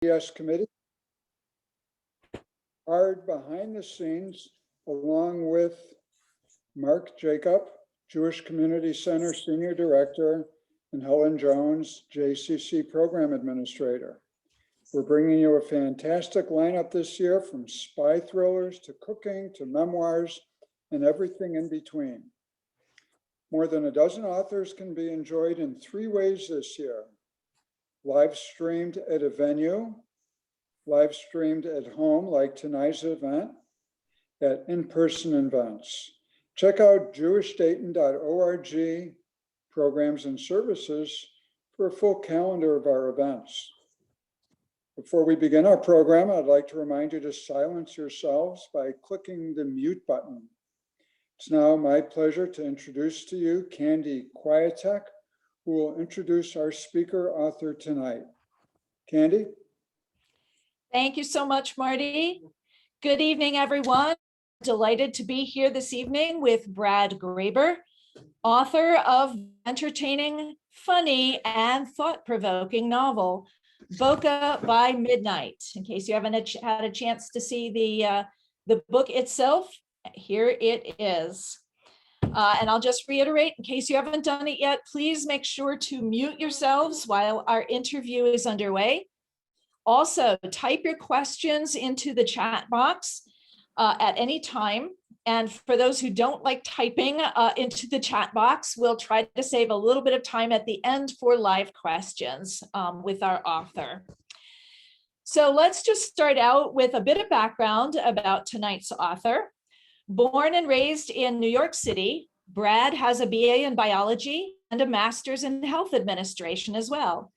Yes, committee. Hard behind the scenes, along with Mark Jacob, Jewish Community Center Senior Director, and Helen Jones, JCC Program Administrator. We're bringing you a fantastic lineup this year, from spy thrillers to cooking to memoirs and everything in between. More than a dozen authors can be enjoyed in 3 ways this year: live streamed at a venue, live streamed at home like tonight's event, at in-person events. Check out jewishdayton.org programs and services for a full calendar of our events. Before we begin our program, I'd like to remind you to silence yourselves by clicking the mute button. It's now my pleasure to introduce to you Candy Kwiatek, who will introduce our speaker author tonight. Candy? Thank you so much, Marty. Good evening, everyone. Delighted to be here this evening with Brad Graber, author of entertaining, funny, and thought-provoking novel, Boca by Midnight. In case you haven't had a chance to see the book itself, here it is. And I'll just reiterate, in case you haven't done it yet, please make sure to mute yourselves while our interview is underway. Also, type your questions into the chat box at any time. And for those who don't like typing into the chat box, we'll try to save a little bit of time at the end for live questions with our author. So let's just start out with a bit of background about tonight's author. Born and raised in New York City, Brad has a BA in biology and a master's in health administration as well.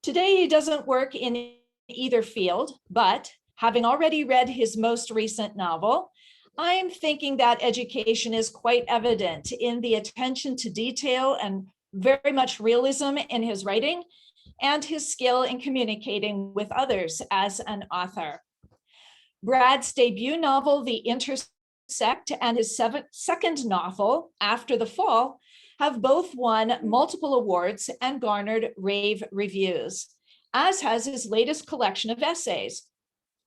Today, he doesn't work in either field, but having already read his most recent novel, I'm thinking that education is quite evident in the attention to detail and very much realism in his writing and his skill in communicating with others as an author. Brad's debut novel, The Intersect, and his second novel, After the Fall, have both won multiple awards and garnered rave reviews, as has his latest collection of essays.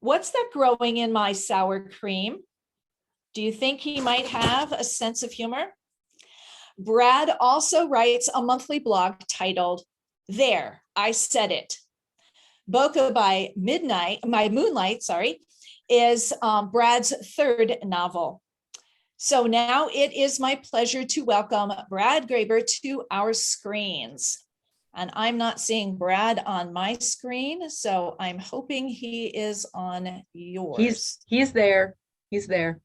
What's that growing in my sour cream? Do you think he might have a sense of humor? Brad also writes a monthly blog titled, There, I Said It. Boca by Moonlight, is Brad's third novel. So now it is my pleasure to welcome Brad Graber to our screens. And I'm not seeing Brad on my screen, so I'm hoping he is on yours. He's there. He's there.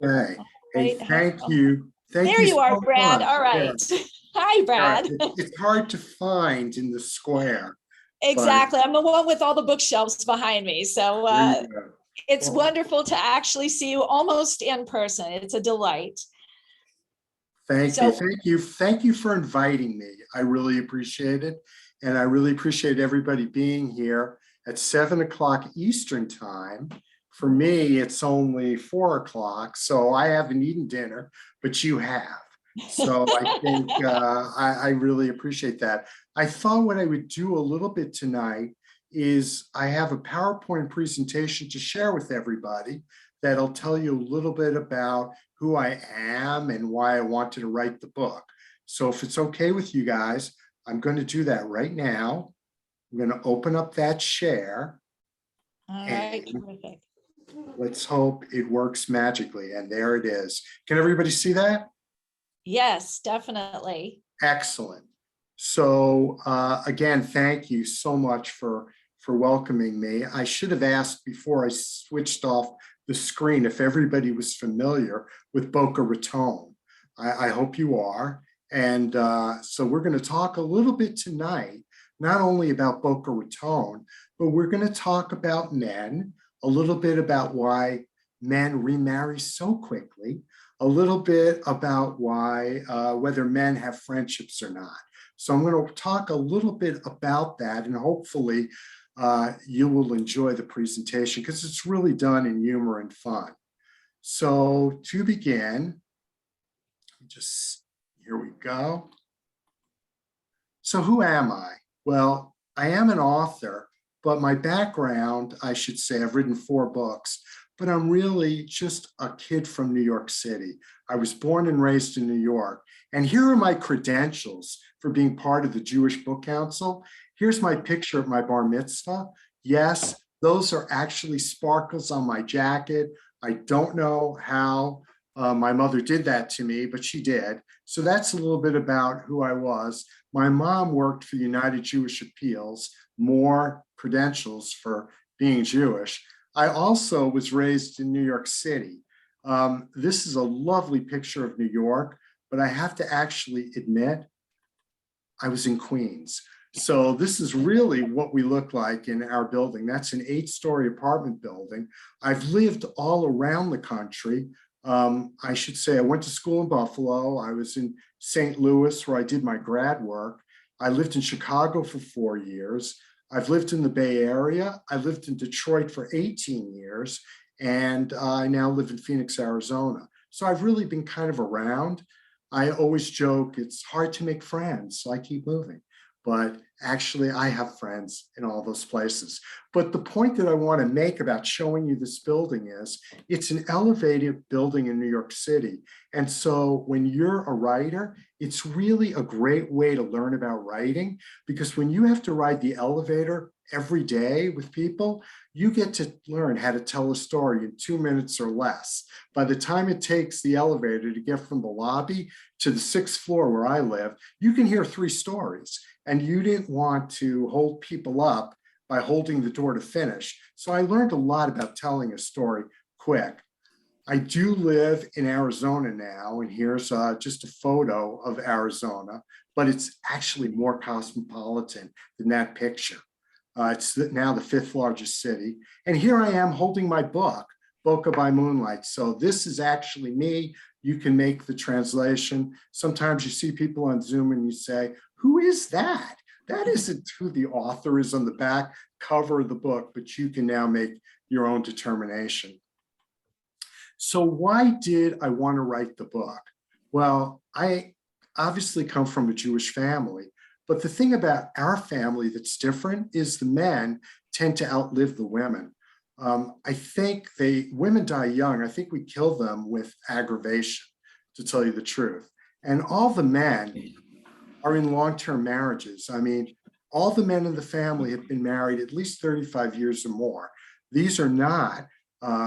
Hey, Right. thank you. There you are, Brad. All right. Yeah. Hi, Brad. It's hard to find in the square. Exactly. I'm the one with all the bookshelves behind me. So it's wonderful to actually see you almost in person. It's a delight. Thank you for inviting me. I really appreciate it. And I really appreciate everybody being here at 7 o'clock Eastern time. For me, it's only 4 o'clock, so I haven't eaten dinner, but you have. So I think I really appreciate that. I thought what I would do a little bit tonight is I have a PowerPoint presentation to share with everybody that'll tell you a little bit about who I am and why I wanted to write the book. So if it's okay with you guys, I'm going to do that right now. I'm going to open up that share. All right, terrific. Let's hope it works magically. And there it is. Can everybody see that? Yes, definitely. Excellent. So again, thank you so much for welcoming me. I should have asked before I switched off the screen if everybody was familiar with Boca Raton. I hope you are. And so we're going to talk a little bit tonight, not only about Boca Raton, but we're going to talk about men, a little bit about why men remarry so quickly, a little bit about why, whether men have friendships or not. So I'm going to talk a little bit about that, and hopefully you will enjoy the presentation because it's really done in humor and fun. So to begin, here we go. So who am I? Well, I am an author, But my background, I should say, I've written 4 books, but I'm really just a kid from New York City. I was born and raised in New York. And here are my credentials for being part of the Jewish Book Council. Here's my picture of my bar mitzvah. Yes, those are actually sparkles on my jacket. I don't know how my mother did that to me, but she did. So that's a little bit about who I was. My mom worked for United Jewish Appeals, more credentials for being Jewish. I also was raised in New York City. This is a lovely picture of New York, but I have to actually admit, I was in Queens. So this is really what we look like in our building. That's an 8-story apartment building. I've lived all around the country. I should say I went to school in Buffalo. I was in St. Louis where I did my grad work. I lived in Chicago for 4 years. I've lived in the Bay Area. I lived in Detroit for 18 years, and I now live in Phoenix, Arizona. So I've really been kind of around. I always joke, it's hard to make friends, so I keep moving. But actually, I have friends in all those places. But the point that I want to make about showing you this building is, it's an elevated building in New York City. And so when you're a writer, it's really a great way to learn about writing, because when you have to ride the elevator every day with people, you get to learn how to tell a story in 2 minutes or less. By the time it takes the elevator to get from the lobby to the 6th floor where I live, you can hear 3 stories. And you didn't want to hold people up by holding the door to finish. So I learned a lot about telling a story quick. I do live in Arizona now, and here's just a photo of Arizona, but it's actually more cosmopolitan than that picture. It's now the 5th largest city. And here I am holding my book, Boca by Moonlight. So this is actually me. You can make the translation. Sometimes you see people on Zoom and you say, who is that? That isn't who the author is on the back cover of the book, but you can now make your own determination. So why did I want to write the book? Well, I obviously come from a Jewish family, but the thing about our family that's different is the men tend to outlive the women. I think women die young. I think we kill them with aggravation, to tell you the truth. And all the men are in long-term marriages. I mean, all the men in the family have been married at least 35 years or more. These are not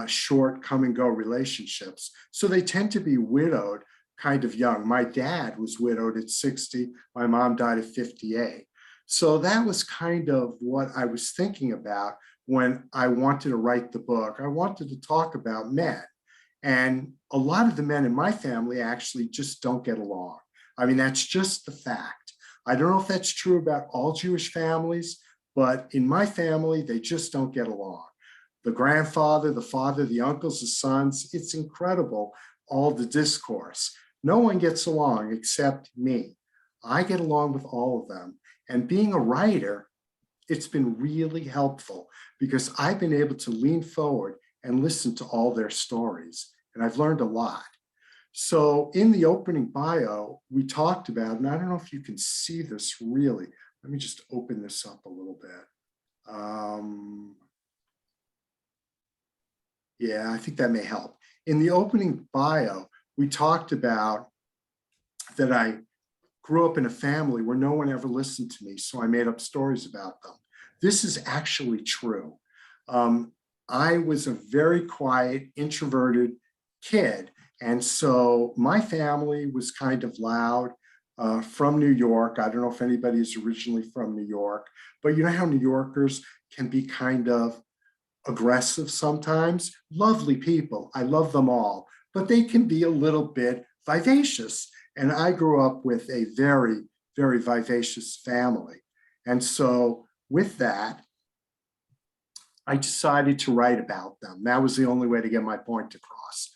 short come and go relationships. So they tend to be widowed kind of young. My dad was widowed at 60. My mom died at 58. So that was kind of what I was thinking about when I wanted to write the book. I wanted to talk about men. And a lot of the men in my family actually just don't get along. I mean, that's just the fact. I don't know if that's true about all Jewish families, but in my family, they just don't get along. The grandfather, the father, the uncles, the sons, it's incredible, all the discourse. No one gets along except me. I get along with all of them. And being a writer, it's been really helpful because I've been able to lean forward and listen to all their stories. And I've learned a lot. So in the opening bio, we talked about, and I don't know if you can see this really. Let me just open this up a little bit. Yeah, I think that may help. In the opening bio, we talked about that I grew up in a family where no one ever listened to me, so I made up stories about them. This is actually true. I was a very quiet, introverted kid. And so my family was kind of loud, from New York. I don't know if anybody is originally from New York, but you know how New Yorkers can be kind of aggressive sometimes? Lovely people, I love them all, but they can be a little bit vivacious. And I grew up with a very, very vivacious family. And so with that, I decided to write about them. That was the only way to get my point across.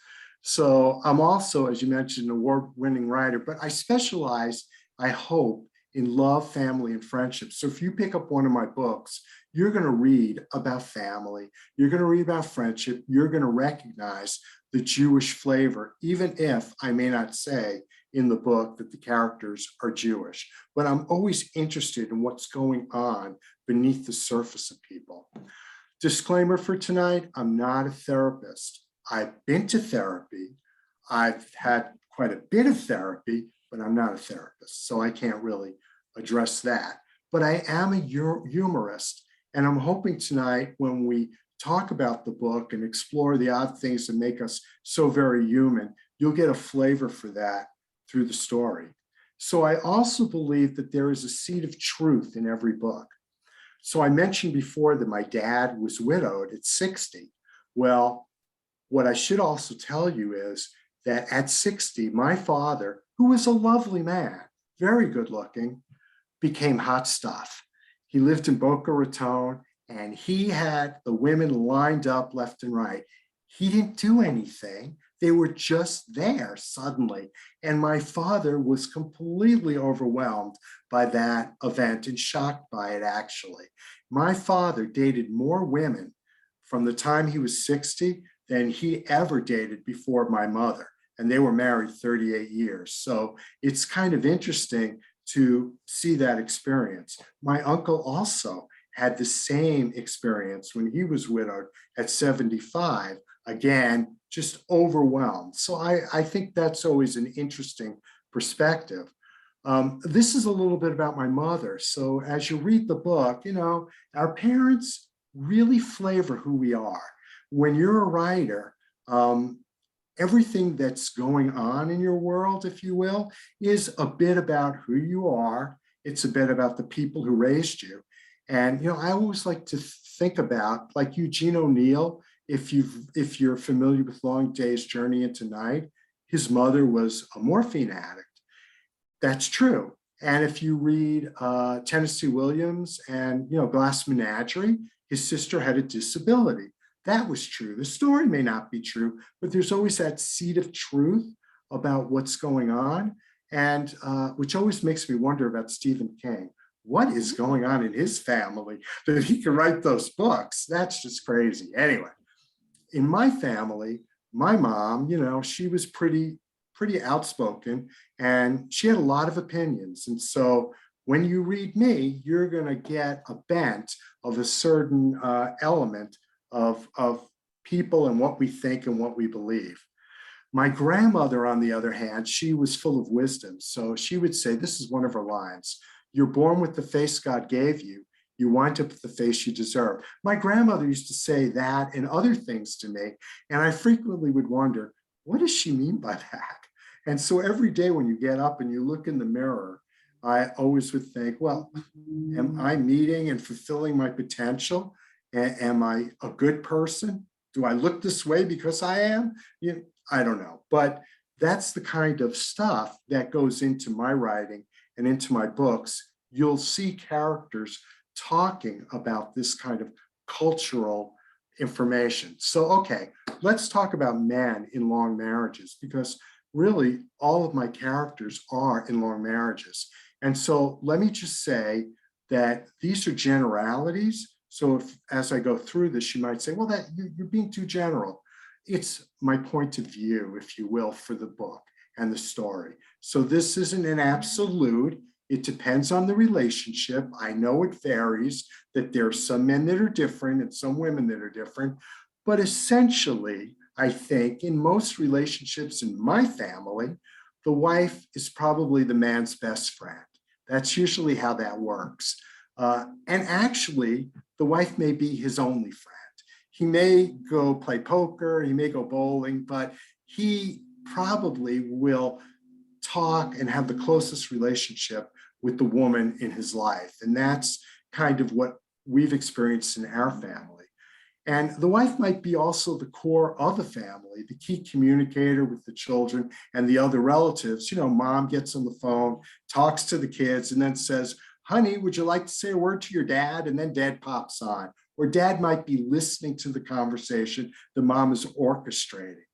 So I'm also, as you mentioned, an award-winning writer, but I specialize, I hope, in love, family, and friendship. So if you pick up one of my books, you're going to read about family, you're going to read about friendship, you're going to recognize the Jewish flavor, even if I may not say in the book that the characters are Jewish, but I'm always interested in what's going on beneath the surface of people. Disclaimer for tonight, I'm not a therapist. I've been to therapy. I've had quite a bit of therapy, but I'm not a therapist, so I can't really address that. But I am a humorist, and I'm hoping tonight when we talk about the book and explore the odd things that make us so very human, you'll get a flavor for that through the story. So I also believe that there is a seed of truth in every book. So I mentioned before that my dad was widowed at 60. Well, what I should also tell you is that at 60, my father, who was a lovely man, very good looking, became hot stuff. He lived in Boca Raton and he had the women lined up left and right. He didn't do anything. They were just there suddenly. And my father was completely overwhelmed by that event and shocked by it, actually. My father dated more women from the time he was 60 than he ever dated before my mother. And they were married 38 years. So it's kind of interesting to see that experience. My uncle also had the same experience when he was widowed at 75. Again, just overwhelmed. So I think that's always an interesting perspective. This is a little bit about my mother. So as you read the book, you know, our parents really flavor who we are. When you're a writer, everything that's going on in your world, if you will, is a bit about who you are. It's a bit about the people who raised you. And, you know, I always like to think about, like Eugene O'Neill, if you're familiar with Long Day's Journey into Night, his mother was a morphine addict. That's true. And if you read Tennessee Williams and, you know, Glass Menagerie, his sister had a disability. That was true. The story may not be true, but there's always that seed of truth about what's going on, and which always makes me wonder about Stephen King. What is going on in his family that he can write those books? That's just crazy. Anyway, in my family, my mom, you know, she was pretty outspoken and she had a lot of opinions. And so when you read me, you're going to get a bent of a certain element of people and what we think and what we believe. My grandmother, on the other hand, she was full of wisdom. So she would say, this is one of her lines: "You're born with the face God gave you. You wind up with the face you deserve." My grandmother used to say that and other things to me. And I frequently would wonder, what does she mean by that? And so every day when you get up and you look in the mirror, I always would think, well, am I meeting and fulfilling my potential? Am I a good person? Do I look this way because I am? You know, I don't know. But that's the kind of stuff that goes into my writing and into my books. You'll see characters talking about this kind of cultural information. So, okay, let's talk about men in long marriages, because really all of my characters are in long marriages. And so let me just say that these are generalities. So if, as I go through this, you might say, well, that you're being too general. It's my point of view, if you will, for the book and the story. So this isn't an absolute. It depends on the relationship. I know it varies, that there are some men that are different and some women that are different. But essentially, I think in most relationships in my family, the wife is probably the man's best friend. That's usually how that works. And actually, the wife may be his only friend. He may go play poker, he may go bowling, but he probably will talk and have the closest relationship with the woman in his life. And that's kind of what we've experienced in our family. And the wife might be also the core of the family, the key communicator with the children and the other relatives. You know, mom gets on the phone, talks to the kids, and then says, honey, would you like to say a word to your dad? And then dad pops on. Or dad might be listening to the conversation the mom is orchestrating.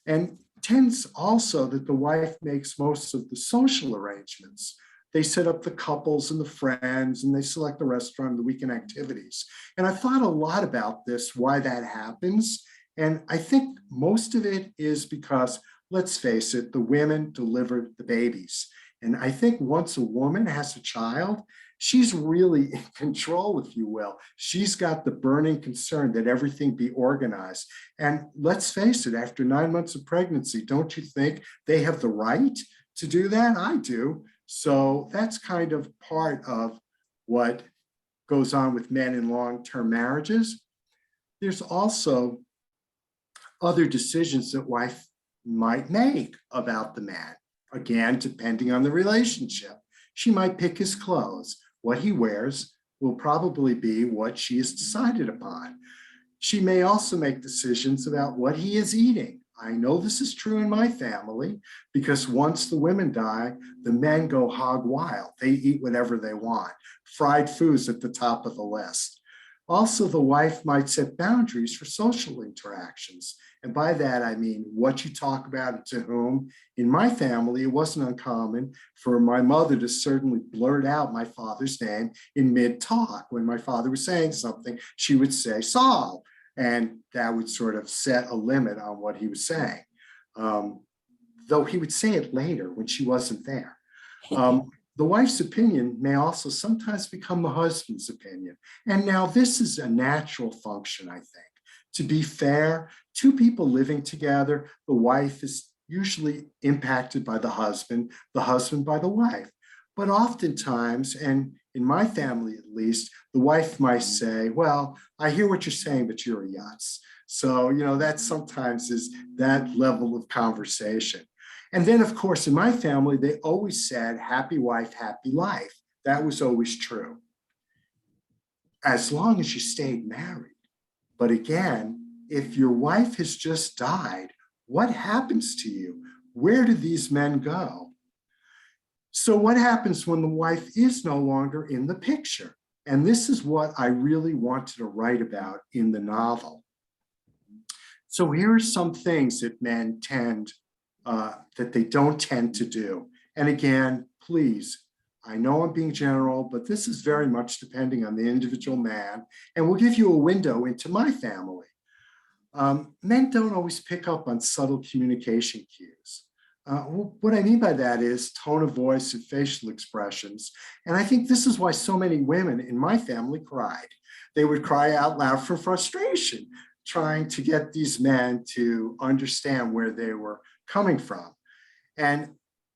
And tends also that the wife makes most of the social arrangements. They set up the couples and the friends, and they select the restaurant and the weekend activities. And I've thought a lot about this, why that happens. And I think most of it is because let's face it, the women deliver the babies. And I think once a woman has a child, she's really in control, if you will. She's got the burning concern that everything be organized. And let's face it, after 9 months of pregnancy, don't you think they have the right to do that? I do. So that's kind of part of what goes on with men in long-term marriages. There's also other decisions that wife might make about the man. Again, depending on the relationship. She might pick his clothes. What he wears will probably be what she has decided upon. She may also make decisions about what he is eating. I know this is true in my family because once the women die, the men go hog wild. They eat whatever they want. Fried food's at the top of the list. Also, the wife might set boundaries for social interactions. And by that, I mean what you talk about and to whom. In my family, it wasn't uncommon for my mother to certainly blurt out my father's name in mid-talk. When my father was saying something, she would say, Saul. And that would sort of set a limit on what he was saying. Though he would say it later when she wasn't there. The wife's opinion may also sometimes become the husband's opinion. And now this is a natural function, I think. To be fair, two people living together, the wife is usually impacted by the husband by the wife. But oftentimes, and in my family at least, the wife might say, well, I hear what you're saying, but you're a yutz. So, that sometimes is that level of conversation. And then, of course, in my family, they always said, happy wife, happy life. That was always true. As long as you stayed married. But again, if your wife has just died, what happens to you? Where do these men go? So what happens when the wife is no longer in the picture? And this is what I really wanted to write about in the novel. So here are some things that men that they don't tend to do. And again, please, I know I'm being general, but this is very much depending on the individual man. And we'll give you a window into my family. Men don't always pick up on subtle communication cues. What I mean by that is tone of voice and facial expressions. And I think this is why so many women in my family cried. They would cry out loud for frustration, trying to get these men to understand where they were coming from. And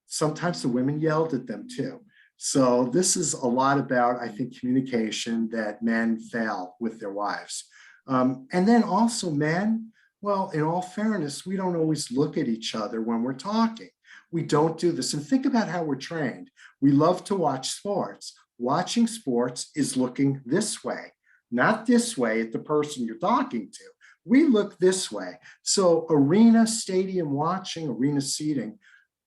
sometimes the women yelled at them too. So this is a lot about, I think, communication that men fail with their wives. And then also men, well, in all fairness, we don't always look at each other when we're talking. We don't do this. And think about how we're trained. We love to watch sports. Watching sports is looking this way, not this way at the person you're talking to. We look this way. So arena, stadium watching, arena seating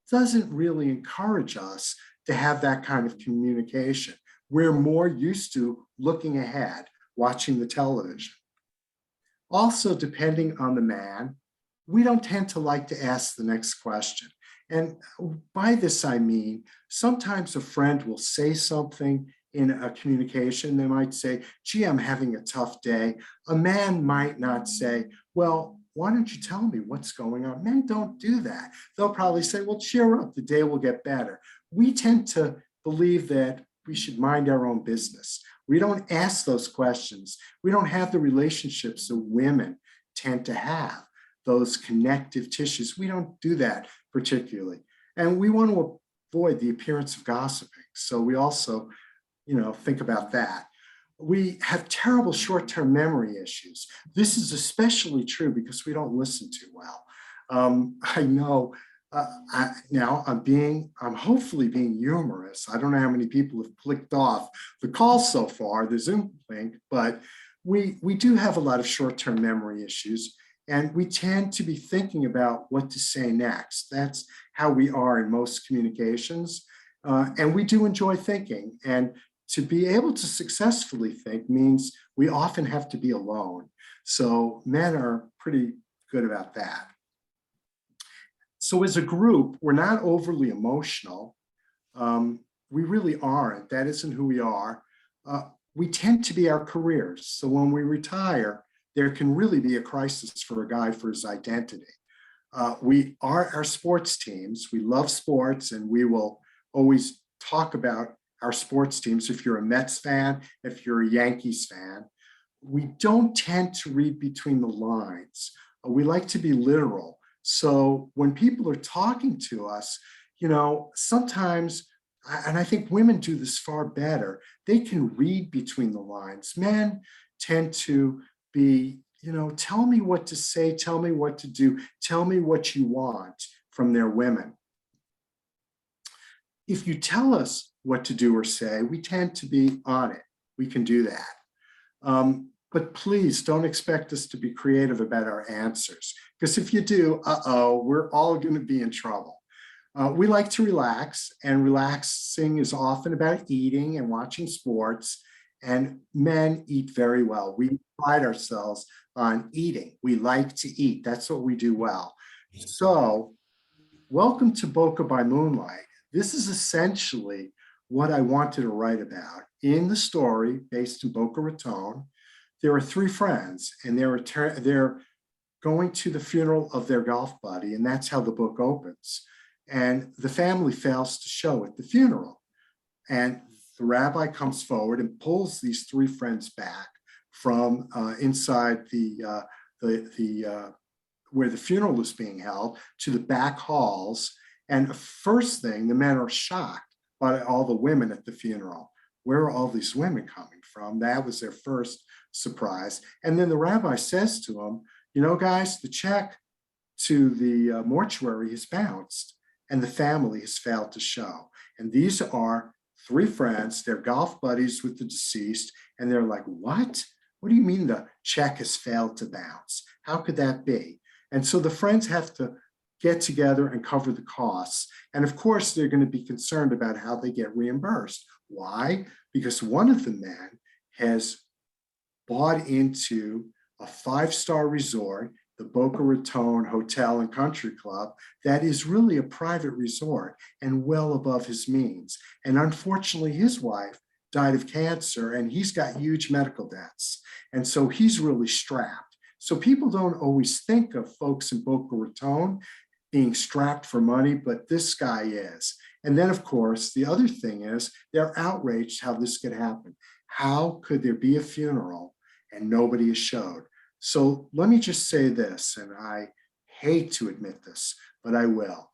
doesn't really encourage us to have that kind of communication. We're more used to looking ahead, watching the television. Also, depending on the man, we don't tend to like to ask the next question. And by this, I mean, sometimes a friend will say something in a communication. They might say, gee, I'm having a tough day. A man might not say, well, why don't you tell me what's going on? Men don't do that. They'll probably say, well, cheer up, the day will get better. We tend to believe that we should mind our own business. We don't ask those questions. We don't have the relationships that women tend to have, those connective tissues. We don't do that particularly. And we want to avoid the appearance of gossiping. So we also, think about that. We have terrible short-term memory issues. This is especially true because we don't listen too well. I know now I'm hopefully being humorous. I don't know how many people have clicked off the call so far, the Zoom link, but we do have a lot of short-term memory issues, and we tend to be thinking about what to say next. That's how we are in most communications, and we do enjoy thinking. And to be able to successfully think means we often have to be alone. So men are pretty good about that. So as a group, we're not overly emotional. We really aren't. That isn't who we are. We tend to be our careers. So when we retire, there can really be a crisis for a guy for his identity. We are our sports teams. We love sports, and we will always talk about our sports teams. If you're a Mets fan, if you're a Yankees fan, we don't tend to read between the lines. We like to be literal. So when people are talking to us, sometimes, and I think women do this far better, they can read between the lines. Men tend to be, tell me what to say, tell me what to do, tell me what you want from their women. If you tell us what to do or say, we tend to be on it. We can do that. But please don't expect us to be creative about our answers, because if you do, we're all going to be in trouble. We like to relax, and relaxing is often about eating and watching sports, and men eat very well. We pride ourselves on eating. We like to eat. That's what we do well. So welcome to Boca by Moonlight. This is essentially what I wanted to write about. In the story, based in Boca Raton, there are three friends, and they're going to the funeral of their golf buddy, and that's how the book opens. And the family fails to show at the funeral. And the rabbi comes forward and pulls these three friends back from inside the where the funeral is being held to the back halls. And first thing, the men are shocked by all the women at the funeral. Where are all these women coming from? That was their first surprise. And then the rabbi says to them, guys, the check to the mortuary has bounced, and the family has failed to show. And these are three friends, they're golf buddies with the deceased, and they're like, what? What do you mean the check has failed to bounce? How could that be? And so the friends have to get together and cover the costs. And of course, they're going to be concerned about how they get reimbursed. Why? Because one of the men has bought into a 5-star resort, the Boca Raton Hotel and Country Club, that is really a private resort and well above his means. And unfortunately, his wife died of cancer, and he's got huge medical debts. And so he's really strapped. So people don't always think of folks in Boca Raton being strapped for money, but this guy is. And then, of course, the other thing is they're outraged how this could happen. How could there be a funeral and nobody is showed? So let me just say this, and I hate to admit this, but I will.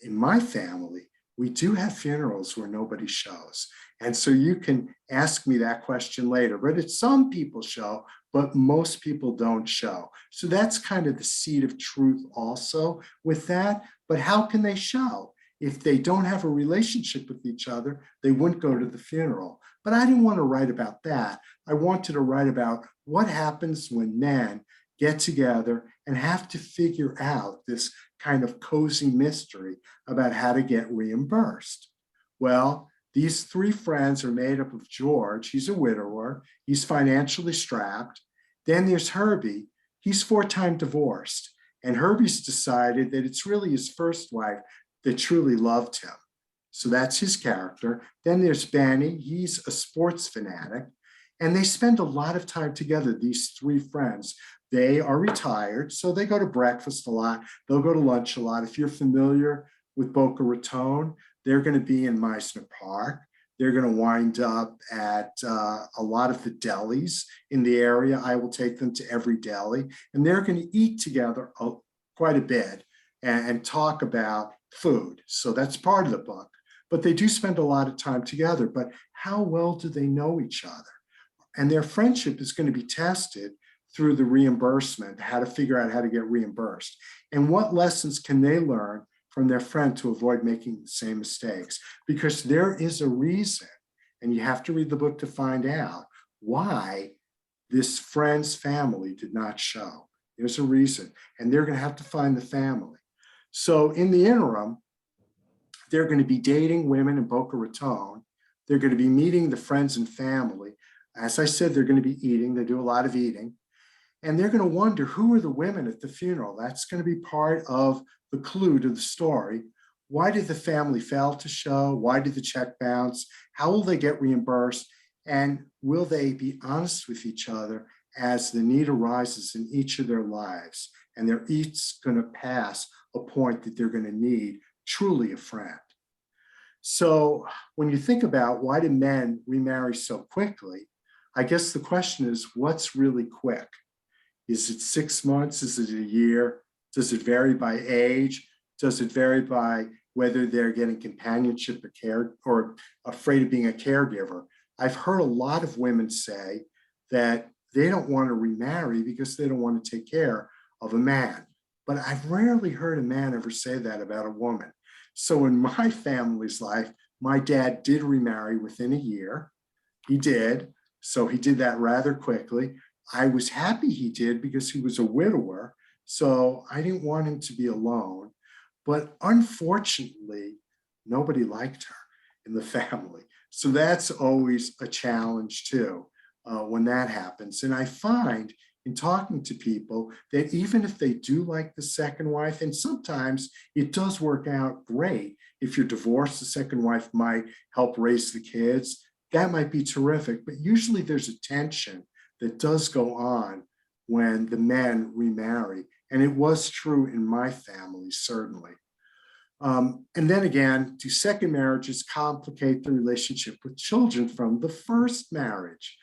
In my family, we do have funerals where nobody shows. And so you can ask me that question later, but it's some people show, but most people don't show. So that's kind of the seed of truth also with that. But how can they show? If they don't have a relationship with each other, they wouldn't go to the funeral. But I didn't want to write about that. I wanted to write about what happens when men get together and have to figure out this kind of cozy mystery about how to get reimbursed. Well, these three friends are made up of George. He's a widower. He's financially strapped. Then there's Herbie. He's 4-time divorced. And Herbie's decided that it's really his first wife that truly loved him. So that's his character. Then there's Benny. He's a sports fanatic. And they spend a lot of time together, these three friends. They are retired, so they go to breakfast a lot. They'll go to lunch a lot. If you're familiar with Boca Raton, they're going to be in Meisner Park. They're going to wind up at a lot of the delis in the area. I will take them to every deli, and they're going to eat together quite a bit and talk about food. So that's part of the book. But they do spend a lot of time together. But how well do they know each other? And their friendship is going to be tested through the reimbursement, how to figure out how to get reimbursed. And what lessons can they learn from their friend to avoid making the same mistakes? Because there is a reason, and you have to read the book to find out why this friend's family did not show. There's a reason, and they're going to have to find the family. So in the interim, they're going to be dating women in Boca Raton. They're going to be meeting the friends and family. As I said, they're going to be eating. They do a lot of eating. And they're going to wonder, who are the women at the funeral? That's going to be part of the clue to the story. Why did the family fail to show? Why did the check bounce? How will they get reimbursed? And will they be honest with each other as the need arises in each of their lives, and they're each going to pass a point that they're going to need truly a friend. So when you think about why do men remarry so quickly, I guess the question is, what's really quick? Is it 6 months? Is it a year? Does it vary by age? Does it vary by whether they're getting companionship or care, or afraid of being a caregiver? I've heard a lot of women say that they don't want to remarry because they don't want to take care of a man. But I've rarely heard a man ever say that about a woman. So in my family's life, my dad did remarry within a year. He did. So he did that rather quickly. I was happy he did because he was a widower. So I didn't want him to be alone. But unfortunately, nobody liked her in the family. So that's always a challenge too, when that happens. And I find in talking to people that even if they do like the second wife, and sometimes it does work out great. If you're divorced, the second wife might help raise the kids. That might be terrific, but usually there's a tension that does go on when the men remarry. And it was true in my family, certainly. And then again, do second marriages complicate the relationship with children from the first marriage?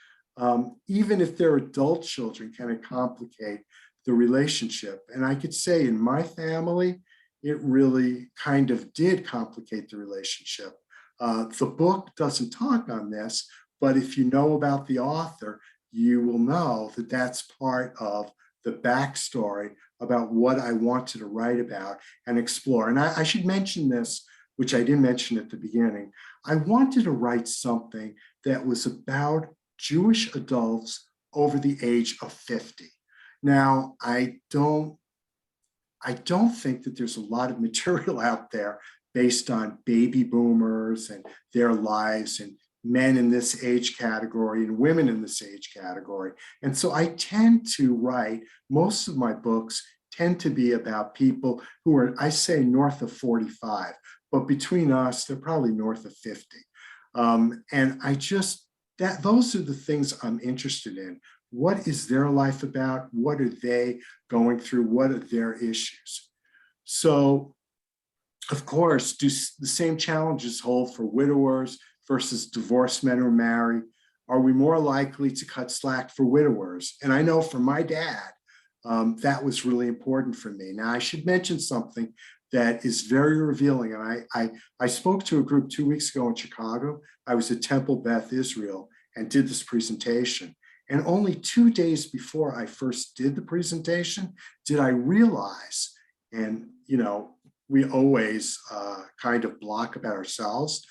Even if they're adult children, can it complicate the relationship? And I could say in my family, it really kind of did complicate the relationship. The book doesn't talk on this, but if you know about the author, you will know that that's part of the backstory about what I wanted to write about and explore. And I should mention this, which I didn't mention at the beginning. I wanted to write something that was about Jewish adults over the age of 50. Now, I don't think that there's a lot of material out there based on baby boomers and their lives, and men in this age category and women in this age category. And so I tend to write, most of my books tend to be about people who are, I say north of 45, but between us, they're probably north of 50. And those are the things I'm interested in. What is their life about? What are they going through? What are their issues? So, of course, do the same challenges hold for widowers versus divorced men who marry? Are we more likely to cut slack for widowers? And I know for my dad, that was really important for me. Now, I should mention something that is very revealing. And I spoke to a group 2 weeks ago in Chicago. I was at Temple Beth Israel and did this presentation. And only 2 days before I first did the presentation, did I realize, and we always kind of block about ourselves.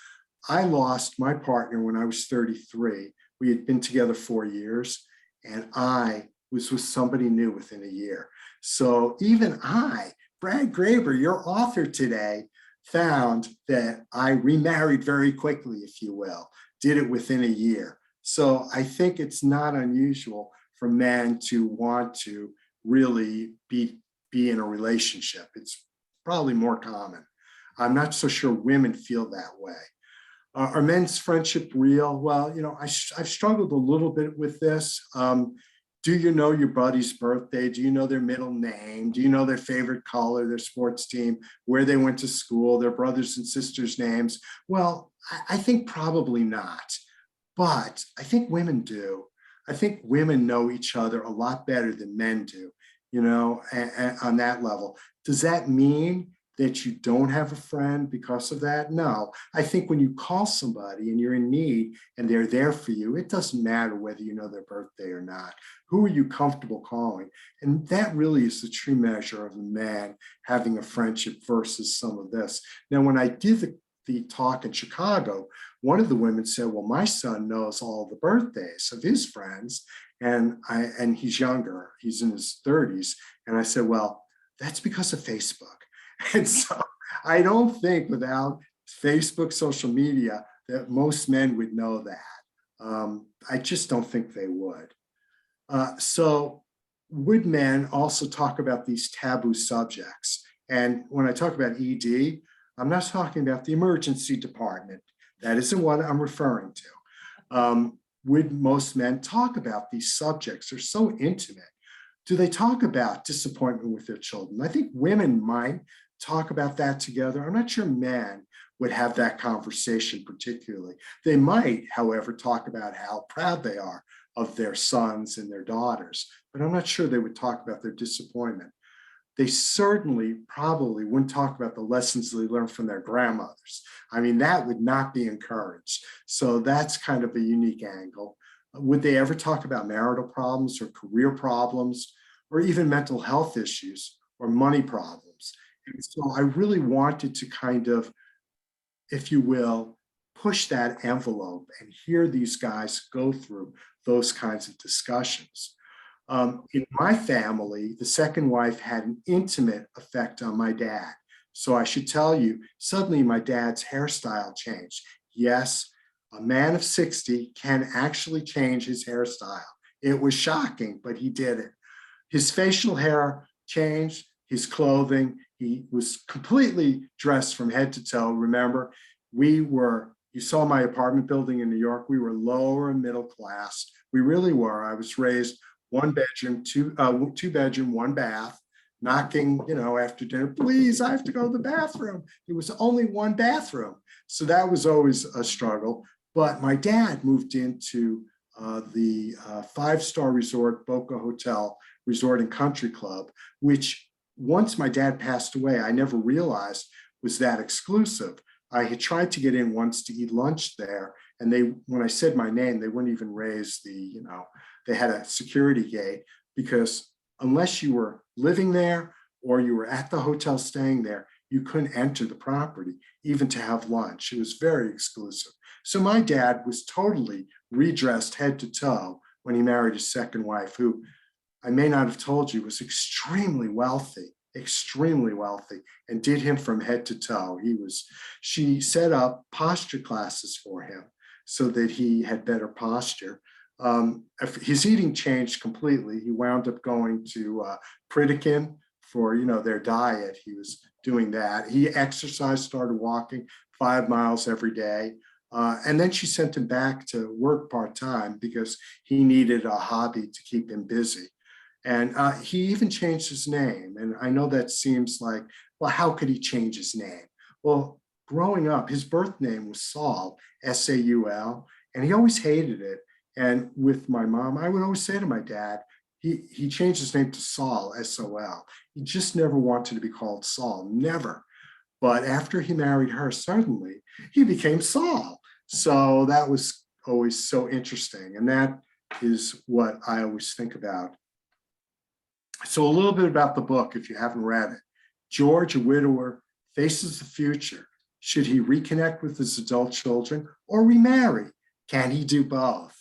I lost my partner when I was 33. We had been together 4 years, and I was with somebody new within a year. So even I, Brad Graber, your author today, found that I remarried very quickly, if you will, did it within a year. So I think it's not unusual for men to want to really be in a relationship. It's probably more common. I'm not so sure women feel that way. Are men's friendship real? Well, I've struggled a little bit with this. Do you know your buddy's birthday? Do you know their middle name? Do you know their favorite color, their sports team, where they went to school, their brothers and sisters' names? Well, I think probably not, but I think women do. I think women know each other a lot better than men do, and on that level. Does that mean that you don't have a friend because of that? No. I think when you call somebody and you're in need and they're there for you, it doesn't matter whether you know their birthday or not. Who are you comfortable calling? And that really is the true measure of a man having a friendship versus some of this. Now, when I did the talk in Chicago, one of the women said, well, my son knows all the birthdays of his friends, and he's younger, he's in his 30s. And I said, well, that's because of Facebook. And so I don't think without Facebook, social media, that most men would know that. I just don't think they would. So would men also talk about these taboo subjects? And when I talk about ED, I'm not talking about the emergency department. That isn't what I'm referring to. would most men talk about these subjects? They're so intimate. Do they talk about disappointment with their children? I think women might talk about that together. I'm not sure men would have that conversation particularly. They might, however, talk about how proud they are of their sons and their daughters, but I'm not sure they would talk about their disappointment. They certainly probably wouldn't talk about the lessons they learned from their grandmothers. I mean, that would not be encouraged. So that's kind of a unique angle. Would they ever talk about marital problems or career problems or even mental health issues or money problems? And so I really wanted to kind of, if you will, push that envelope and hear these guys go through those kinds of discussions. In my family, the second wife had an intimate effect on my dad. So I should tell you, suddenly my dad's hairstyle changed. Yes, a man of 60 can actually change his hairstyle. It was shocking, but he did it. His facial hair changed, his clothing, he was completely dressed from head to toe. Remember, you saw my apartment building in New York, we were lower and middle class. We really were. I was raised one bedroom, two bedroom, one bath, knocking, after dinner, please, I have to go to the bathroom. It was only one bathroom. So that was always a struggle. But my dad moved into the five-star resort, Boca Hotel Resort and Country Club, which once my dad passed away, I never realized was that exclusive. I had tried to get in once to eat lunch there. And when I said my name, they wouldn't even raise they had a security gate, because unless you were living there or you were at the hotel staying there, you couldn't enter the property, even to have lunch. It was very exclusive. So my dad was totally redressed head to toe when he married his second wife, who I may not have told you was extremely wealthy, and did him from head to toe. She set up posture classes for him so that he had better posture. His eating changed completely. He wound up going to Pritikin for their diet. He was doing that. He exercised, started walking 5 miles every day. And then she sent him back to work part-time because he needed a hobby to keep him busy. And he even changed his name. And I know that seems like, well, how could he change his name? Well, growing up, his birth name was Saul, S-A-U-L, and he always hated it. And with my mom, I would always say to my dad, he changed his name to Saul, S-O-L. He just never wanted to be called Saul, never. But after he married her, suddenly he became Saul. So that was always so interesting. And that is what I always think about. So a little bit about the book, if you haven't read it. George, a widower, faces the future. Should he reconnect with his adult children or remarry? Can he do both?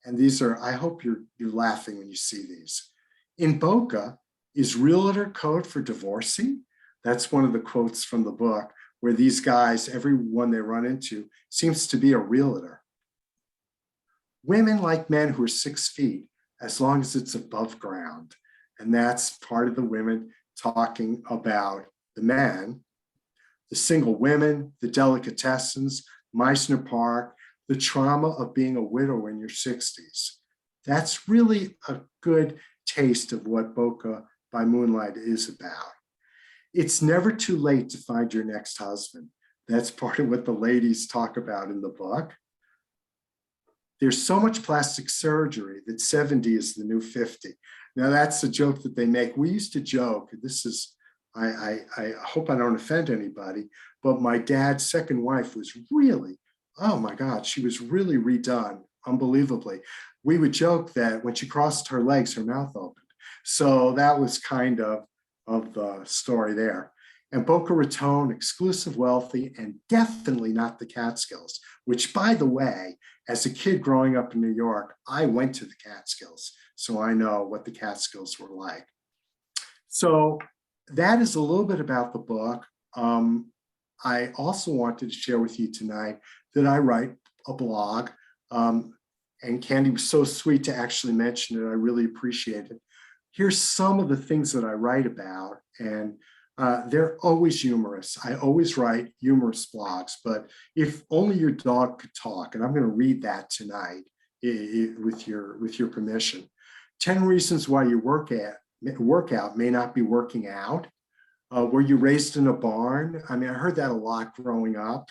And these are, I hope you're laughing when you see these. In Boca, is realtor code for divorcing? That's one of the quotes from the book, where these guys, everyone they run into, seems to be a realtor. Women like men who are 6 feet, as long as it's above ground. And that's part of the women talking about the men, the single women, the delicatessens, Meissner Park, the trauma of being a widow in your 60s. That's really a good taste of what Boca by Moonlight is about. It's never too late to find your next husband. That's part of what the ladies talk about in the book. There's so much plastic surgery that 70 is the new 50. Now that's a joke that they make. We used to joke, I hope I don't offend anybody, but my dad's second wife was really, oh my God, she was really redone, unbelievably. We would joke that when she crossed her legs, her mouth opened. So that was kind of the story there. And Boca Raton, exclusive, wealthy, and definitely not the Catskills, which, by the way, as a kid growing up in New York, I went to the Catskills, so I know what the Catskills were like. So that is a little bit about the book. I also wanted to share with you tonight that I write a blog, and Candy was so sweet to actually mention it. I really appreciate it. Here's some of the things that I write about, and they're always humorous. I always write humorous blogs, but if only your dog could talk, and I'm going to read that tonight. with your permission. 10 reasons why your workout may not be working out. Were you raised in a barn? I mean, I heard that a lot growing up.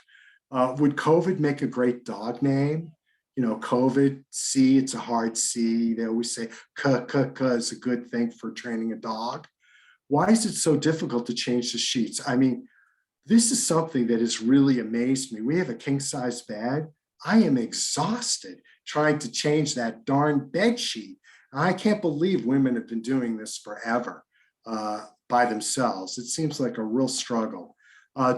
Would COVID make a great dog name? You know, COVID, C, it's a hard C. They always say is a good thing for training a dog. Why is it so difficult to change the sheets? I mean, this is something that has really amazed me. We have a king size bed. I am exhausted trying to change that darn bed sheet. I can't believe women have been doing this forever by themselves. It seems like a real struggle.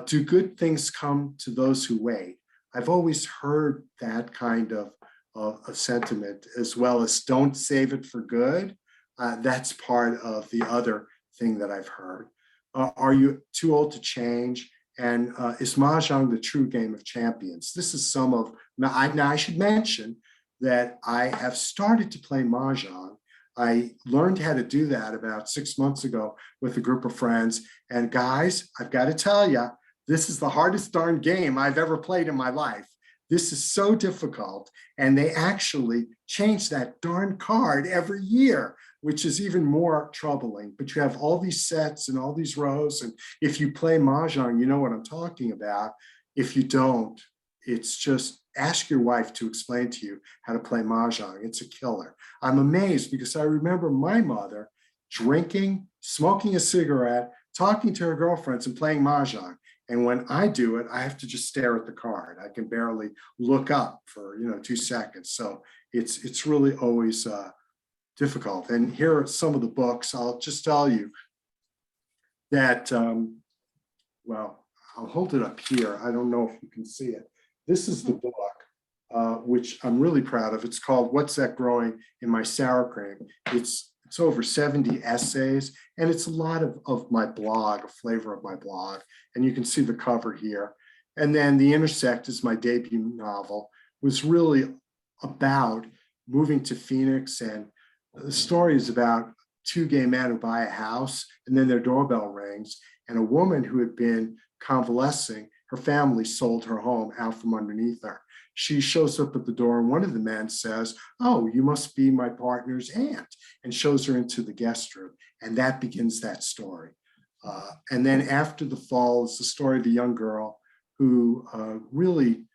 Do good things come to those who wait? I've always heard that kind of a sentiment, as well as don't save it for good. That's part of the other thing that I've heard. Are you too old to change? And is Mahjong the true game of champions? This is some of, now I should mention that I have started to play Mahjong. I learned how to do that about 6 months ago with a group of friends. And guys, I've got to tell you, this is the hardest darn game I've ever played in my life. This is so difficult. And they actually change that darn card every year, which is even more troubling. But you have all these sets and all these rows. And if you play Mahjong, you know what I'm talking about. If you don't, it's just ask your wife to explain to you how to play Mahjong. It's a killer. I'm amazed because I remember my mother drinking, smoking a cigarette, talking to her girlfriends and playing Mahjong. And when I do it, I have to just stare at the card. I can barely look up for 2 seconds. So it's really always difficult. And here are some of the books. I'll just tell you that, well, I'll hold it up here. I don't know if you can see it. This is the book, which I'm really proud of. It's called What's That Growing in My Sour Cream? It's over 70 essays, and it's a lot of my blog, a flavor of my blog. And you can see the cover here. And then The Intersect is my debut novel, was really about moving to Phoenix. And the story is about 2 gay men who buy a house, and then their doorbell rings, and a woman who had been convalescing, her family sold her home out from underneath her. She shows up at the door, and one of the men says, "Oh, you must be my partner's aunt," and shows her into the guest room. And that begins that story. And then After the Fall is the story of the young girl who really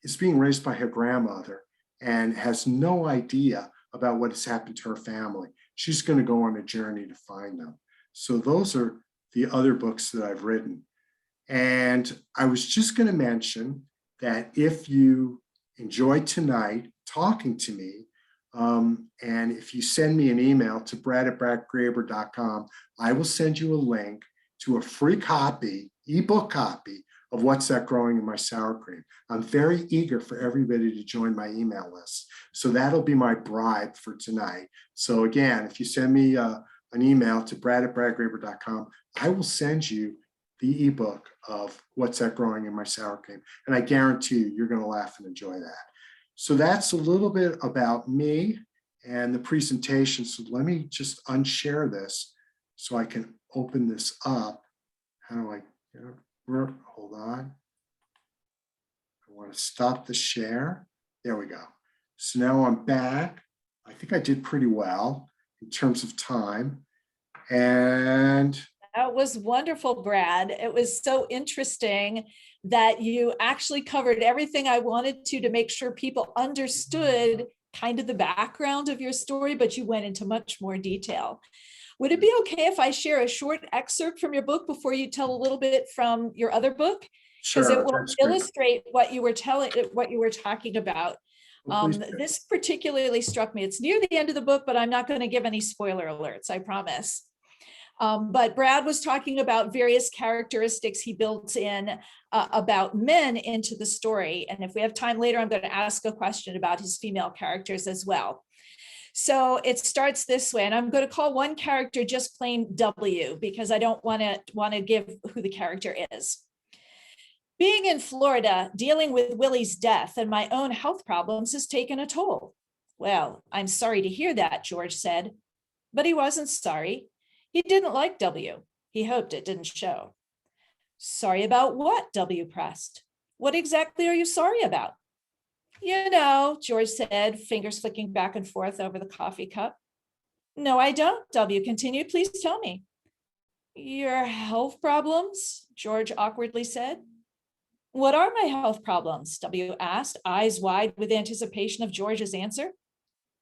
is being raised by her grandmother and has no idea about what has happened to her family. She's going to go on a journey to find them. So those are the other books that I've written. And I was just going to mention that if you enjoyed tonight talking to me, and if you send me an email to brad@bradgraber.com, I will send you a link to a free copy, ebook copy of What's That Growing in My Sour Cream. I'm very eager for everybody to join my email list. So that'll be my bribe for tonight. So again, if you send me an email to brad@bradgraber.com, I will send you the ebook of What's That Growing in My Sour Cream. And I guarantee you're going to laugh and enjoy that. So that's a little bit about me and the presentation. So let me just unshare this so I can open this up. How do I get it? Hold on. I want to stop the share. There we go. So now I'm back. I think I did pretty well in terms of time. And that was wonderful, Brad. It was so interesting that you actually covered everything I wanted to make sure people understood kind of the background of your story, but you went into much more detail. Would it be okay if I share a short excerpt from your book before you tell a little bit from your other book? Because sure, it will illustrate what you were talking about. This particularly struck me. It's near the end of the book, but I'm not going to give any spoiler alerts, I promise. But Brad was talking about various characteristics he built in about men into the story. And if we have time later, I'm going to ask a question about his female characters as well. So it starts this way, and I'm going to call one character just plain W because I don't want to give who the character is. Being in Florida, dealing with Willie's death and my own health problems has taken a toll. Well, I'm sorry to hear that, George said. But he wasn't sorry. He didn't like W. He hoped it didn't show. Sorry about what? W pressed. What exactly are you sorry about? You know, George said, fingers flicking back and forth over the coffee cup. No, I don't, W continued. Please tell me. Your health problems? George awkwardly said. What are my health problems? W asked, eyes wide with anticipation of George's answer.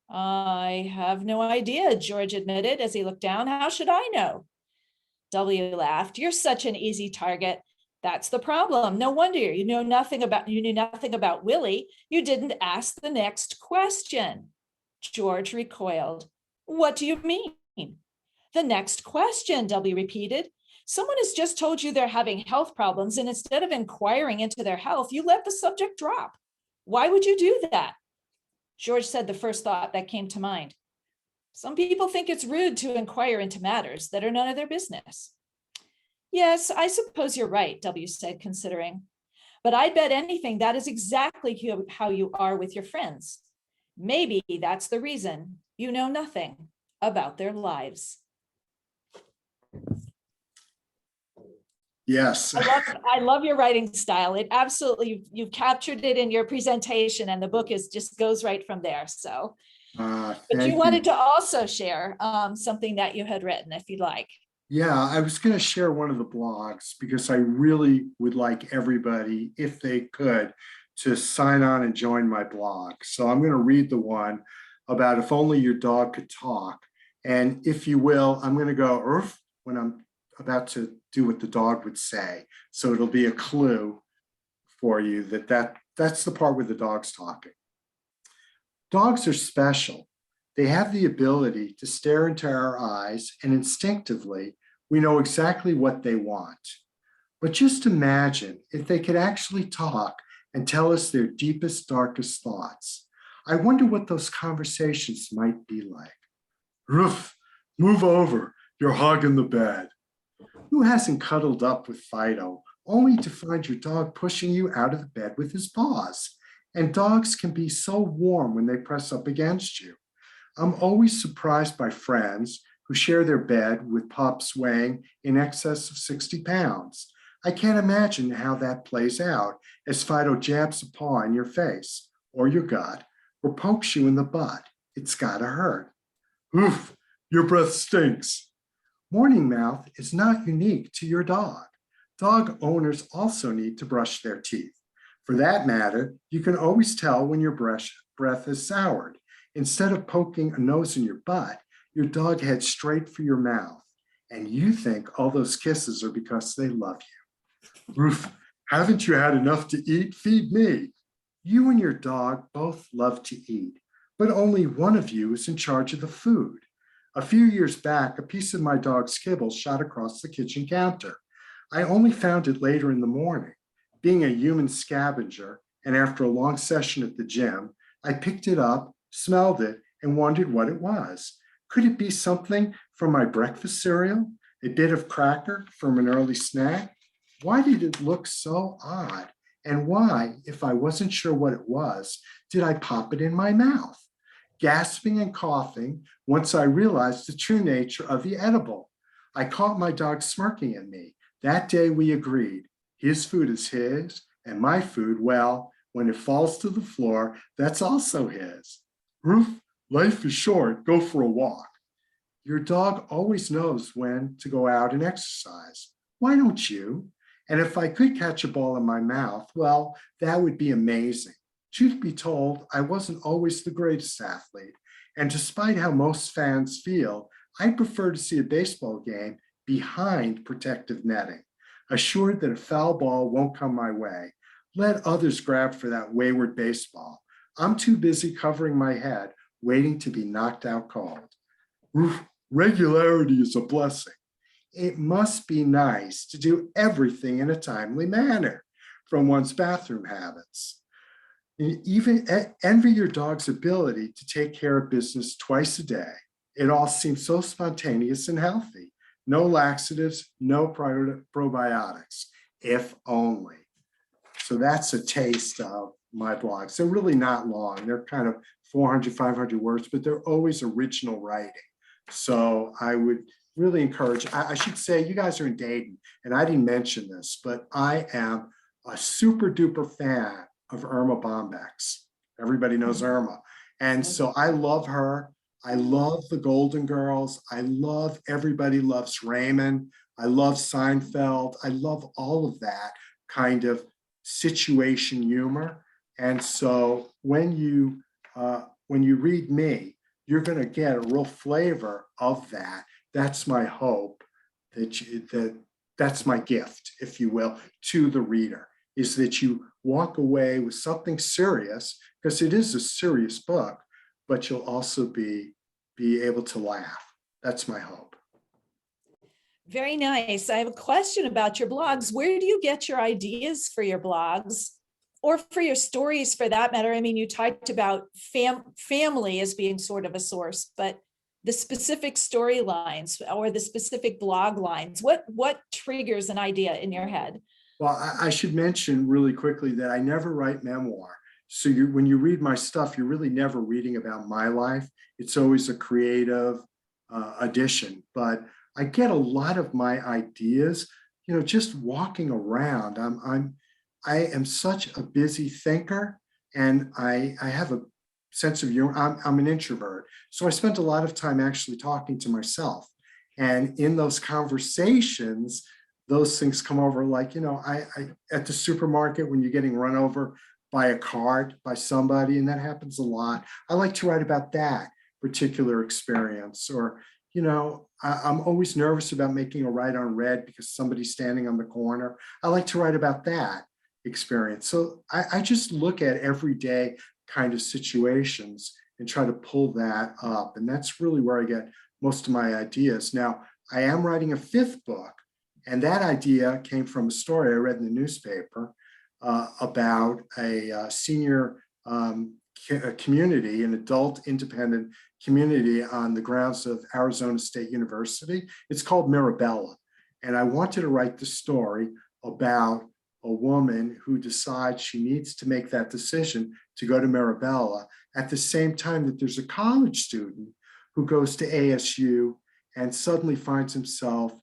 I have no idea, George admitted as he looked down. How should I know? W laughed. You're such an easy target. That's the problem. No wonder you knew nothing about Willie. You didn't ask the next question. George recoiled. What do you mean? The next question, W repeated. Someone has just told you they're having health problems, and instead of inquiring into their health, you let the subject drop. Why would you do that? George said the first thought that came to mind. Some people think it's rude to inquire into matters that are none of their business. Yes, I suppose you're right, W said, considering. But I'd bet anything that is exactly how you are with your friends. Maybe that's the reason you know nothing about their lives. Yes. I love your writing style. It absolutely, you've captured it in your presentation, and the book just goes right from there. So, but you wanted to also share something that you had written, if you'd like. Yeah, I was going to share one of the blogs because I really would like everybody, if they could, to sign on and join my blog. So I'm going to read the one about if only your dog could talk. And if you will, I'm going to go "Urf" when I'm about to do what the dog would say. So it'll be a clue for you that's the part where the dog's talking. Dogs are special. They have the ability to stare into our eyes, and instinctively, we know exactly what they want. But just imagine if they could actually talk and tell us their deepest, darkest thoughts. I wonder what those conversations might be like. Roof, move over, you're hogging the bed. Who hasn't cuddled up with Fido, only to find your dog pushing you out of the bed with his paws? And dogs can be so warm when they press up against you. I'm always surprised by friends who share their bed with pups weighing in excess of 60 pounds. I can't imagine how that plays out as Fido jabs a paw in your face or your gut or pokes you in the butt. It's gotta hurt. Oof, your breath stinks. Morning mouth is not unique to your dog. Dog owners also need to brush their teeth. For that matter, you can always tell when your breath is soured. Instead of poking a nose in your butt, your dog heads straight for your mouth. And you think all those kisses are because they love you. Roof, haven't you had enough to eat? Feed me. You and your dog both love to eat, but only one of you is in charge of the food. A few years back, a piece of my dog's kibble shot across the kitchen counter. I only found it later in the morning. Being a human scavenger, and after a long session at the gym, I picked it up, smelled it, and wondered what it was. Could it be something from my breakfast cereal? A bit of cracker from an early snack? Why did it look so odd? And why, if I wasn't sure what it was, did I pop it in my mouth? Gasping and coughing once I realized the true nature of the edible. I caught my dog smirking at me. That day we agreed. His food is his, and my food, well, when it falls to the floor, that's also his. Roof, life is short, go for a walk. Your dog always knows when to go out and exercise. Why don't you? And if I could catch a ball in my mouth, well, that would be amazing. Truth be told, I wasn't always the greatest athlete. And despite how most fans feel, I prefer to see a baseball game behind protective netting, assured that a foul ball won't come my way. Let others grab for that wayward baseball. I'm too busy covering my head, waiting to be knocked out cold. Regularity is a blessing. It must be nice to do everything in a timely manner, from one's bathroom habits. Even envy your dog's ability to take care of business twice a day. It all seems so spontaneous and healthy. No laxatives, no probiotics, if only. So that's a taste of my blogs. They're really not long. They're kind of 400, 500 words, but they're always original writing. So I would really encourage, I should say you guys are in Dayton, and I didn't mention this, but I am a super duper fan of Irma Bombeck's. Everybody knows Irma. And so I love her. I love the Golden Girls. I love Everybody Loves Raymond. I love Seinfeld. I love all of that kind of situation humor. And so when you read me, you're going to get a real flavor of that. That's my hope, that's my gift, if you will, to the reader, is that you walk away with something serious, because it is a serious book, but you'll also be able to laugh. That's my hope. Very nice. I have a question about your blogs. Where do you get your ideas for your blogs, or for your stories for that matter? I mean, you talked about family as being sort of a source, but the specific storylines or the specific blog lines, what triggers an idea in your head? Well, I should mention really quickly that I never write memoir. So when you read my stuff, you're really never reading about my life. It's always a creative addition. But I get a lot of my ideas, just walking around. I am such a busy thinker, and I have a sense of humor. I'm an introvert, so I spent a lot of time actually talking to myself. And in those conversations, those things come over, like, I at the supermarket when you're getting run over by a cart by somebody, and that happens a lot. I like to write about that particular experience. Or, I'm always nervous about making a right on red because somebody's standing on the corner. I like to write about that experience. So I just look at everyday kind of situations and try to pull that up. And that's really where I get most of my ideas. Now, I am writing a 5th book, and that idea came from a story I read in the newspaper about a senior community, an adult independent community on the grounds of Arizona State University. It's called Mirabella. And I wanted to write the story about a woman who decides she needs to make that decision to go to Mirabella at the same time that there's a college student who goes to ASU and suddenly finds himself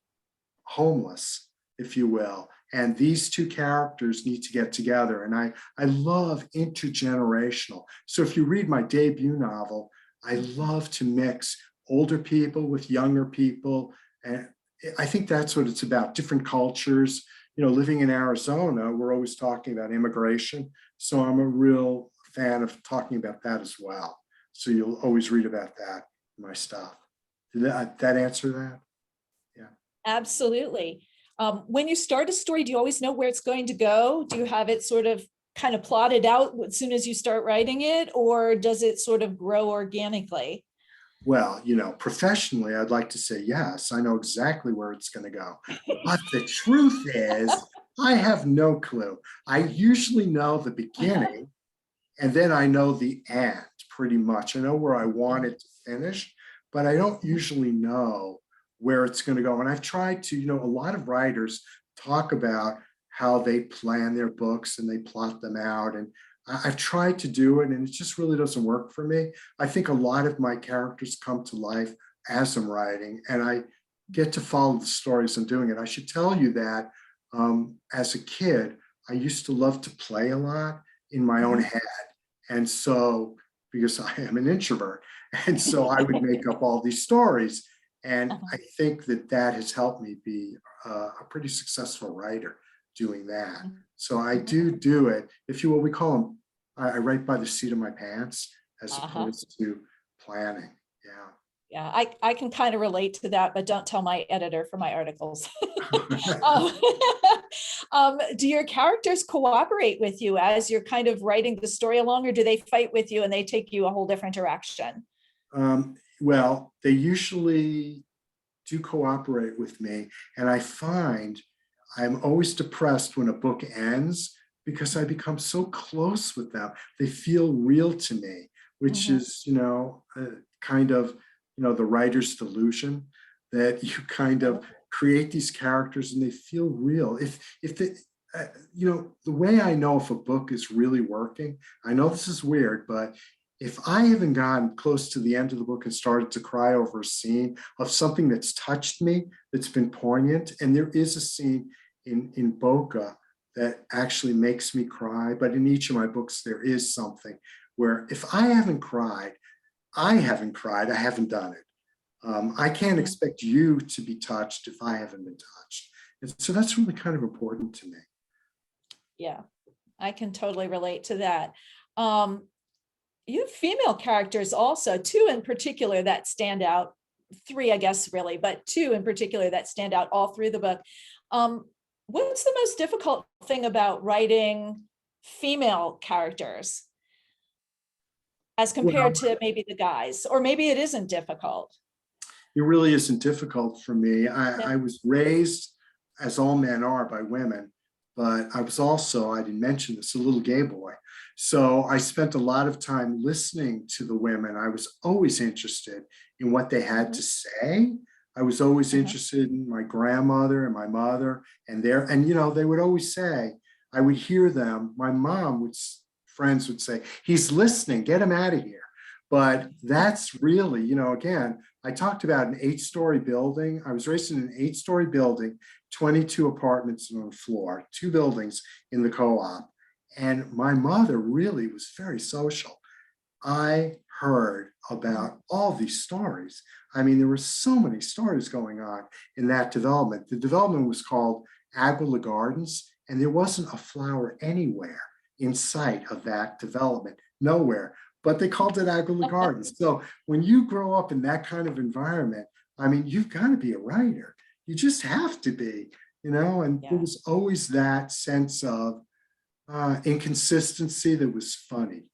homeless, if you will. And these two characters need to get together. And I love intergenerational. So if you read my debut novel, I love to mix older people with younger people. And I think that's what it's about, different cultures. Living in Arizona, we're always talking about immigration. So I'm a real fan of talking about that as well. So you'll always read about that in my stuff. Did that answer that? Yeah. Absolutely. When you start a story, do you always know where it's going to go? Do you have it sort of kind of plotted out as soon as you start writing it, or does it sort of grow organically? Well, professionally, I'd like to say yes, I know exactly where it's going to go. But the truth is, I have no clue. I usually know the beginning, and then I know the end pretty much. I know where I want it to finish, but I don't usually know where it's going to go. And I've tried to, a lot of writers talk about how they plan their books and they plot them out. And I've tried to do it, and it just really doesn't work for me. I think a lot of my characters come to life as I'm writing, and I get to follow the stories I'm doing it. I should tell you that as a kid, I used to love to play a lot in my own head. And so, because I am an introvert, and so I would make up all these stories. And I think that has helped me be a pretty successful writer doing that. So I do it, if you will, we call them, I write by the seat of my pants as opposed to planning. Yeah. Yeah, I can kind of relate to that, but don't tell my editor for my articles. Do your characters cooperate with you as you're kind of writing the story along, or do they fight with you and they take you a whole different direction? Well, they usually do cooperate with me, and I find I'm always depressed when a book ends because I become so close with them. They feel real to me, which is, kind of, the writer's delusion, that you kind of create these characters and they feel real. If the, the way I know if a book is really working, I know this is weird, but if I haven't gotten close to the end of the book and started to cry over a scene of something that's touched me, that's been poignant, and there is a scene in Boca that actually makes me cry, but in each of my books, there is something where if I haven't cried, I haven't cried, I haven't done it. I can't expect you to be touched if I haven't been touched. And so that's really kind of important to me. Yeah, I can totally relate to that. You have female characters also, two in particular that stand out, three, I guess, really, but two in particular that stand out all through the book. What's the most difficult thing about writing female characters as compared to maybe the guys, or maybe it isn't difficult? It really isn't difficult for me. Yeah. I was raised, as all men are, by women, but I was also, I didn't mention this, a little gay boy. So I spent a lot of time listening to the women. I was always interested in what they had to say. I was always interested in my grandmother and my mother and they would always say, I would hear them, my mom would, friends would say, he's listening, get him out of here. But that's really, again, I talked about an 8-story building. I was raised in an 8-story building, 22 apartments on the floor, 2 buildings in the co-op. And my mother really was very social. I heard about all these stories. I mean, there were so many stories going on in that development. The development was called Aguila Gardens, and there wasn't a flower anywhere in sight of that development, nowhere. But they called it Aguila Gardens. So when you grow up in that kind of environment, I mean, you've got to be a writer. You just have to be, and there was always that sense of inconsistency that was funny.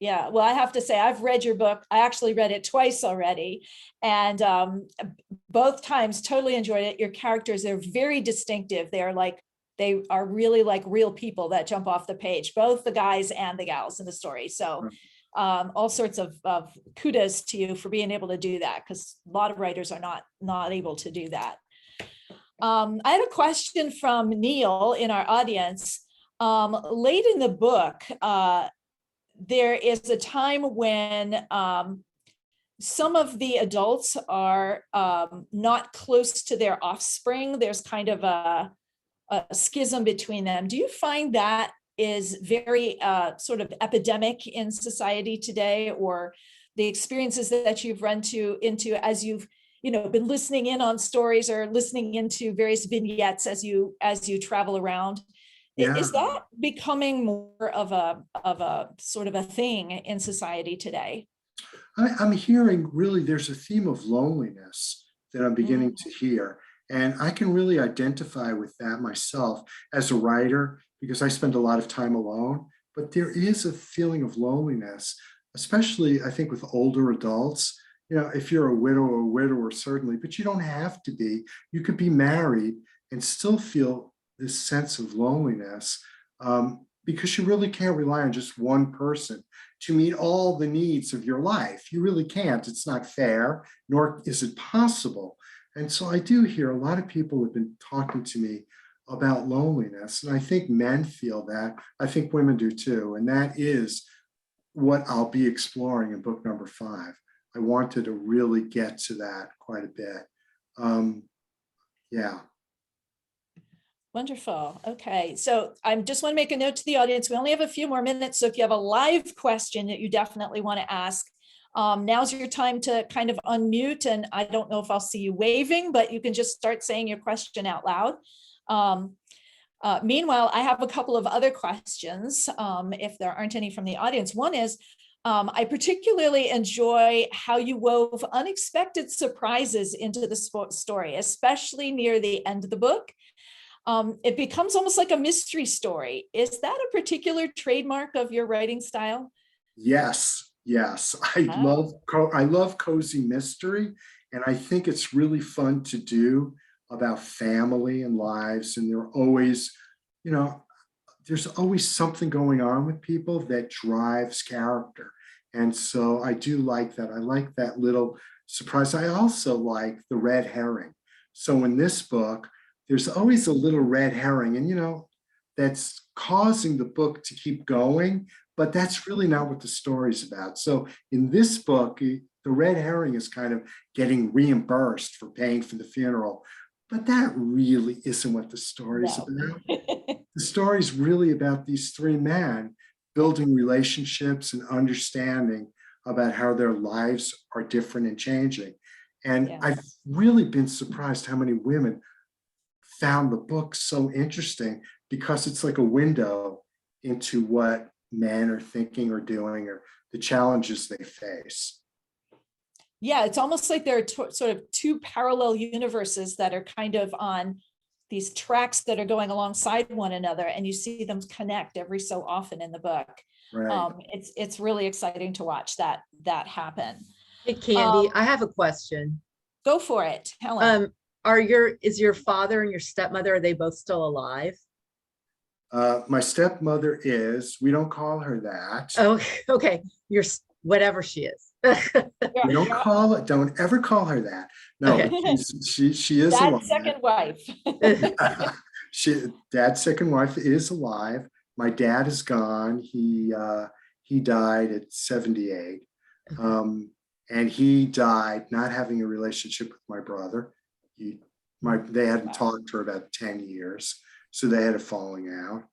Yeah. Well, I have to say, I've read your book. I actually read it twice already. And both times totally enjoyed it. Your characters, they're very distinctive. They are really like real people that jump off the page, both the guys and the gals in the story. So all sorts of kudos to you for being able to do that, because a lot of writers are not able to do that. I had a question from Neil in our audience. Late in the book, there is a time when some of the adults are not close to their offspring. There's kind of a schism between them. Do you find that is very sort of epidemic in society today, or the experiences that you've run into as you've been listening in on stories or listening into various vignettes as you travel around? Yeah. Is that becoming more of a sort of a thing in society today? I'm hearing really there's a theme of loneliness that I'm beginning to hear. And I can really identify with that myself as a writer, because I spend a lot of time alone. But there is a feeling of loneliness, especially I think with older adults. If you're a widow or a widower, certainly, but you don't have to be. You could be married and still feel this sense of loneliness, because you really can't rely on just one person to meet all the needs of your life. You really can't. It's not fair, nor is it possible. And so I do hear a lot of people have been talking to me about loneliness. And I think men feel that. I think women do too. And that is what I'll be exploring in book number 5. I wanted to really get to that quite a bit. Yeah. Wonderful. Okay. So I just want to make a note to the audience. We only have a few more minutes. So if you have a live question that you definitely want to ask, now's your time to kind of unmute. And I don't know if I'll see you waving, but you can just start saying your question out loud. Meanwhile, I have a couple of other questions, if there aren't any from the audience. One is, I particularly enjoy how you wove unexpected surprises into the story, especially near the end of the book. It becomes almost like a mystery story. Is that a particular trademark of your writing style? Yes. I love cozy mystery, and I think it's really fun to do about family and lives. And there's always something going on with people that drives character. And so I do like that. I like that little surprise. I also like the red herring. So in this book, there's always a little red herring, and that's causing the book to keep going, but that's really not what the story's about. So in this book, the red herring is kind of getting reimbursed for paying for the funeral, but that really isn't what the story's No. about. The story's really about these three men building relationships and understanding about how their lives are different and changing. And Yeah. I've really been surprised how many women found the book so interesting, because it's like a window into what men are thinking or doing, or the challenges they face. Yeah, it's almost like there are sort of two parallel universes that are kind of on these tracks that are going alongside one another, and you see them connect every so often in the book. Right. It's really exciting to watch that happen. Hey, Candy, Um, I have a question. Go for it, Helen. Is your father and your stepmother, are they both still alive? My stepmother is, we don't call her that. Oh, okay. Whatever she is. We don't ever call her that. No, Okay. she is alive. Dad's second wife. Dad's second wife is alive. My dad is gone. He died at 78. And he died not having a relationship with my brother. They hadn't talked for about 10 years, so they had a falling out.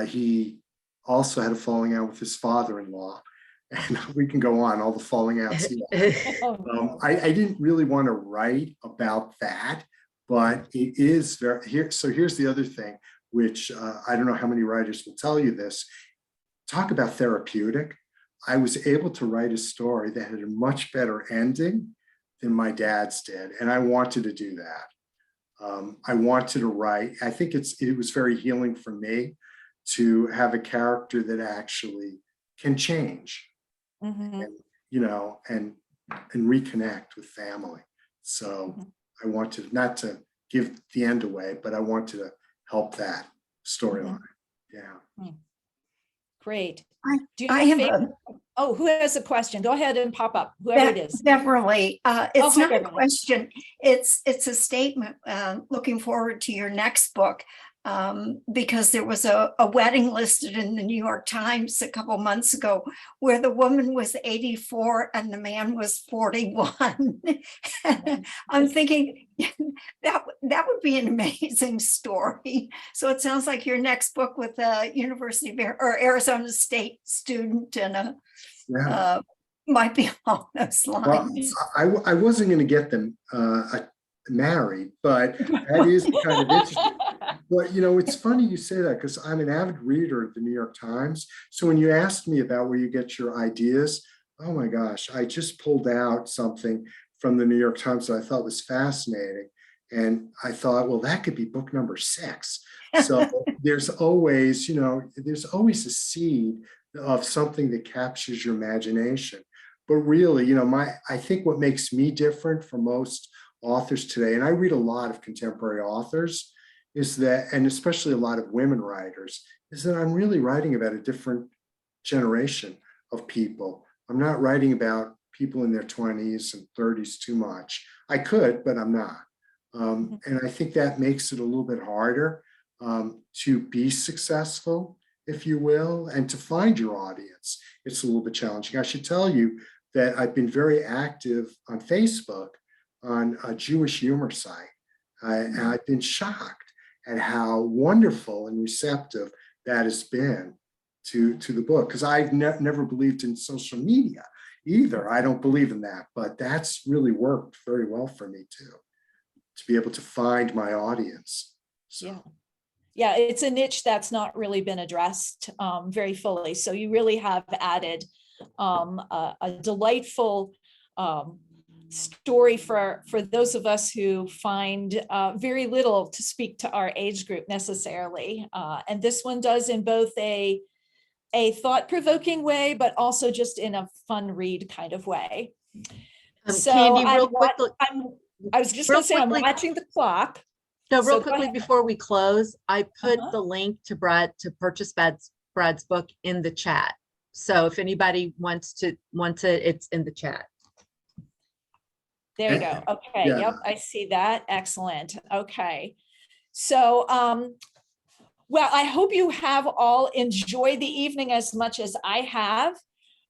He also had a falling out with his father-in-law, and we can go on, all the falling outs he had. Oh, no. I didn't really want to write about that, but it is very here. So here's the other thing, which I don't know how many writers will tell you this. Talk about therapeutic. I was able to write a story that had a much better ending than my dad's did, and I wanted to do that. I wanted to write. I think it was very healing for me to have a character that actually can change, Mhm. and reconnect with family. So I wanted not to give the end away, but I wanted to help that storyline. Yeah. Great. I- Do you I have have favorite? Oh, who has a question? Go ahead and pop up, whoever it is. Beverly, it's hi, not a Beverly. question, it's a statement. Looking forward to your next book. Because there was a wedding listed in the New York Times a couple months ago where the woman was 84 and the man was 41. I'm thinking that would be an amazing story. So it sounds like your next book with a University of or Arizona State student and Yeah. might be along those Well, lines. I wasn't going to get them married, but that is kind of interesting. But it's funny you say that, because I'm an avid reader of the New York Times. So when you asked me about where you get your ideas, oh my gosh, I just pulled out something from the New York Times that I thought was fascinating. And I thought, well, that could be book number 6. So there's always a seed of something that captures your imagination. But really, I think what makes me different from most authors today, and I read a lot of contemporary authors, is that, and especially a lot of women writers, is that I'm really writing about a different generation of people. I'm not writing about people in their 20s and 30s too much. I could, but I'm not. And I think that makes it a little bit harder to be successful, if you will, and to find your audience. It's a little bit challenging. I should tell you that I've been very active on Facebook on a Jewish humor site. And I've been shocked at how wonderful and receptive that has been to the book, because I've never believed in social media either. I don't believe in that, but that's really worked very well for me too, to be able to find my audience. So. Yeah, it's a niche that's not really been addressed very fully. So you really have added a delightful story for those of us who find very little to speak to our age group necessarily. And this one does in both a thought-provoking way, but also just in a fun read kind of way. So Candy, real quickly. I was just Real going to say, I'm quickly- watching the clock. No, So real go quickly ahead. before we close, I put Uh-huh. the link to purchase Brad's book in the chat. So if anybody wants it, it's in the chat. There you go. Okay. Yeah. Yep. I see that. Excellent. Okay. So, well, I hope you have all enjoyed the evening as much as I have.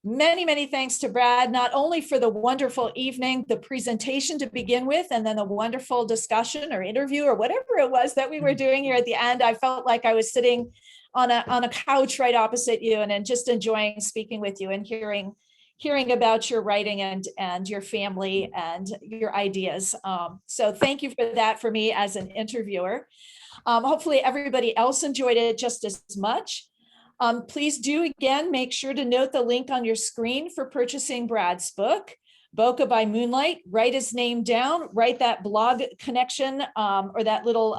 Many, many thanks to Brad, not only for the wonderful evening, the presentation to begin with, and then the wonderful discussion or interview or whatever it was that we were doing here at the end. I felt like I was sitting on a couch right opposite you and just enjoying speaking with you and hearing about your writing and your family and your ideas. So thank you for that for me as an interviewer. Hopefully everybody else enjoyed it just as much. Please do again, make sure to note the link on your screen for purchasing Brad's book, Boca by Moonlight. Write his name down, write that blog connection or that little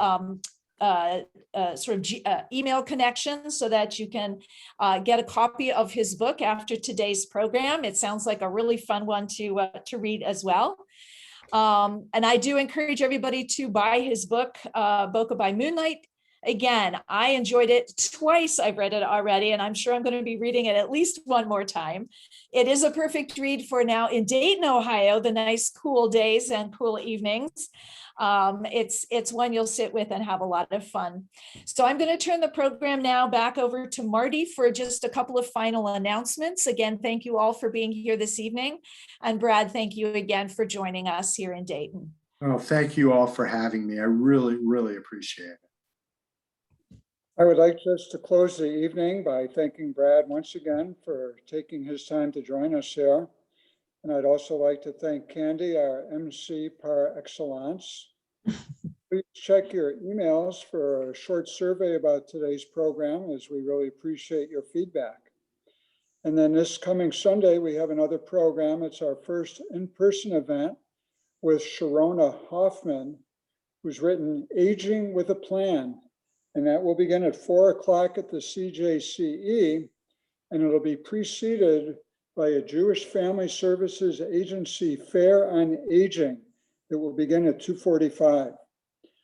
email connection so that you can get a copy of his book after today's program. It sounds like a really fun one to read as well. And I do encourage everybody to buy his book, Boca by Moonlight. Again, I enjoyed it twice. I've read it already, and I'm sure I'm going to be reading it at least one more time. It is a perfect read for now in Dayton, Ohio, the nice cool days and cool evenings. It's one you'll sit with and have a lot of fun. So I'm going to turn the program now back over to Marty for just a couple of final announcements. Again, thank you all for being here this evening. And Brad, thank you again for joining us here in Dayton. Oh, thank you all for having me. I really, really appreciate it. I would like just to close the evening by thanking Brad once again for taking his time to join us here. And I'd also like to thank Candy, our MC par excellence. Please check your emails for a short survey about today's program, as we really appreciate your feedback. And then this coming Sunday, we have another program. It's our first in-person event with Sharona Hoffman, who's written Aging with a Plan. And that will begin at 4 o'clock at the CJCE, and it'll be preceded by a Jewish Family Services Agency Fair on Aging that will begin at 2:45.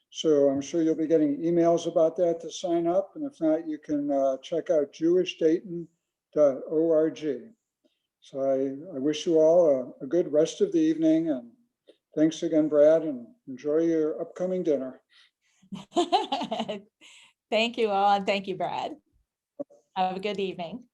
So I'm sure you'll be getting emails about that to sign up. And if not, you can check out jewishdayton.org. So I wish you all a good rest of the evening. And thanks again, Brad, and enjoy your upcoming dinner. Thank you all, and thank you, Brad. Have a good evening.